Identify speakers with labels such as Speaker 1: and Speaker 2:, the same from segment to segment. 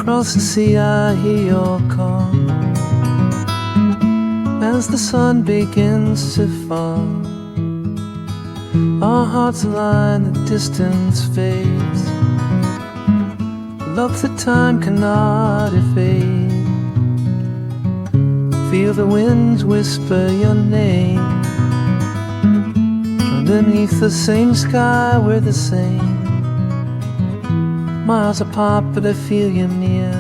Speaker 1: Across the sea I hear your call as the sun begins to fall. Our hearts align, the distance fades. Love that time cannot evade. Feel the winds whisper your name. Underneath the same sky we're the same. Miles apart but I feel you near.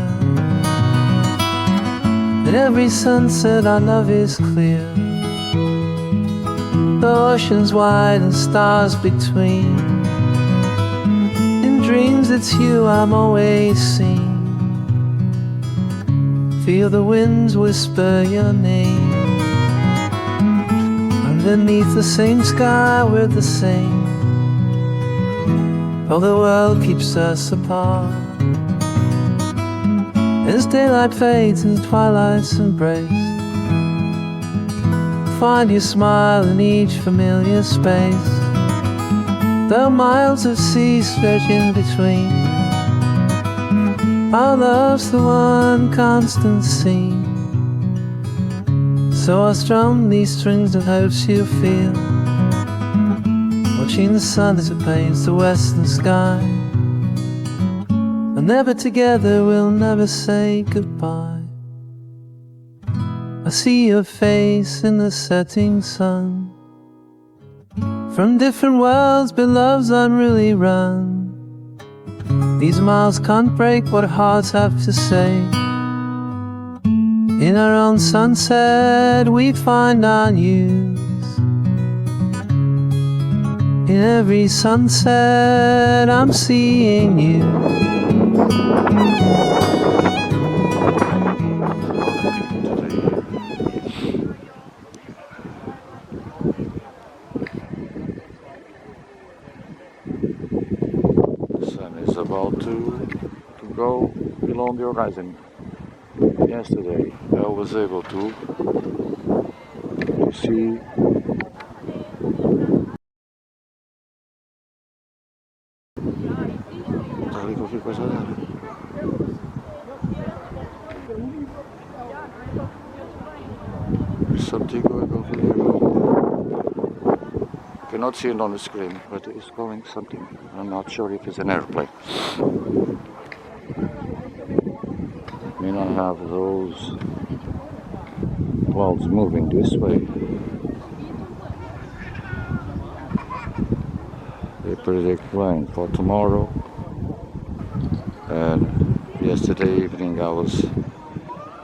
Speaker 1: At every sunset our love is clear. The ocean's wide and stars between. In dreams it's you I'm always seeing. Feel the winds whisper your name. Underneath the same sky we're the same. All the world keeps us apart. As daylight fades and twilight's embrace, find your smile in each familiar space. Though miles of sea stretch in between, our love's the one constant scene. So I strum these strings of hopes you feel, watching the sun as it paints the western sky. And never together we'll never say goodbye. I see your face in the setting sun. From different worlds but love's unruly run. These miles can't break what hearts have to say. In our own sunset we find our news. In every sunset I'm seeing you.
Speaker 2: The sun is about to go below the horizon. Yesterday I was able to see qualquer coisa dela. There's something going over there. Cannot see it on the screen, but it's going something. I'm not sure if it's an airplane. I mean, I have those clouds moving this way. They predict rain for tomorrow. And yesterday evening I was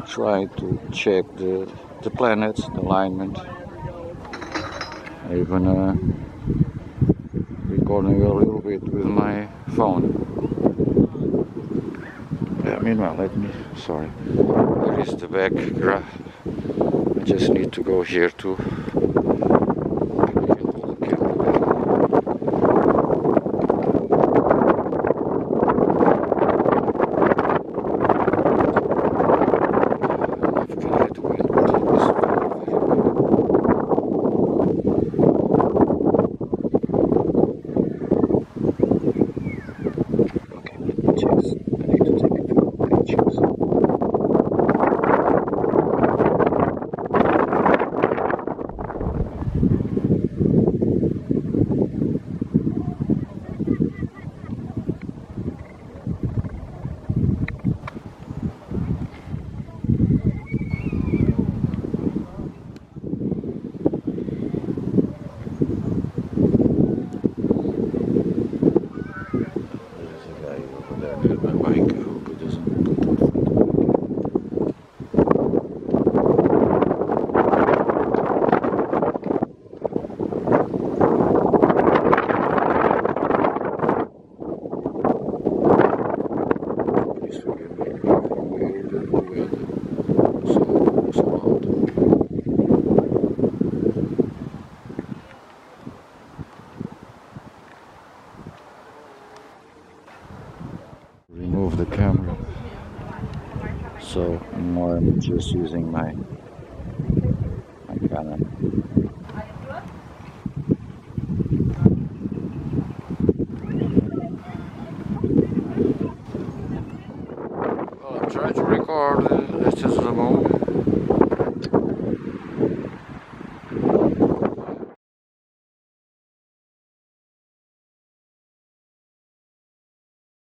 Speaker 2: trying to check the planets, the alignment. I even recording a little bit with my phone. Yeah, meanwhile, sorry. There is the background. I just need to go here to remove the camera. So now I'm just using my camera. try to record. This is the moment.